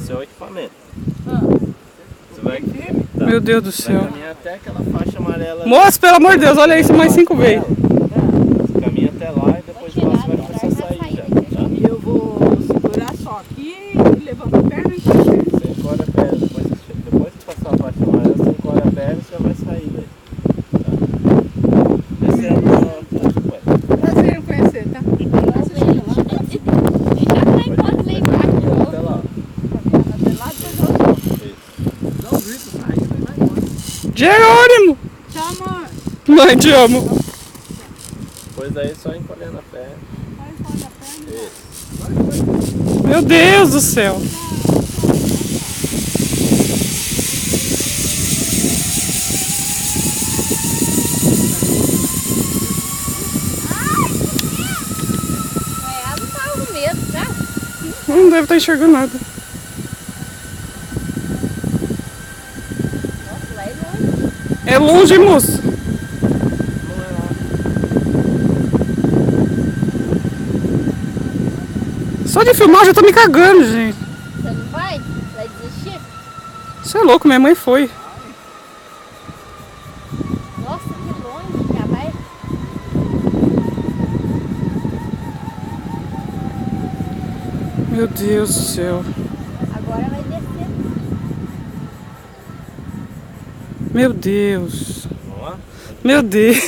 esse é o equipamento. Você vai, Meu Deus do céu. vai caminhar até aquela faixa amarela. Moço, pelo amor de Deus, olha isso mais 5 vezes. Você caminha até lá e depois de lá você vai começar a sair já. Tá? E eu vou segurar só aqui e levanto a perna e encolho. Você encolhe a perna, depois que passar a faixa amarela, você encolhe a perna e você já vai sair daí. Tá? Descendo só. Prazer em conhecer, tá? Até lá. Até lá, depois eu volto. Isso. Dá um grito, sai, vai embora. Jerônimo! Tchau, amor. Mãe, te amo. Depois daí só encolhendo a perna. Vai, encolhe a perna. Isso. Meu Deus do céu. Ela não tava com medo, tá? Não deve estar enxergando nada. Nossa, lá é longe. É longe, moço. Não é lá. Só de filmar eu já tô me cagando, gente. Você não vai? Vai desistir? Você é louco, minha mãe foi. Nossa, que longe, já vai. Meu Deus do céu. Agora vai descer. Meu Deus. Vamos lá? Meu Deus.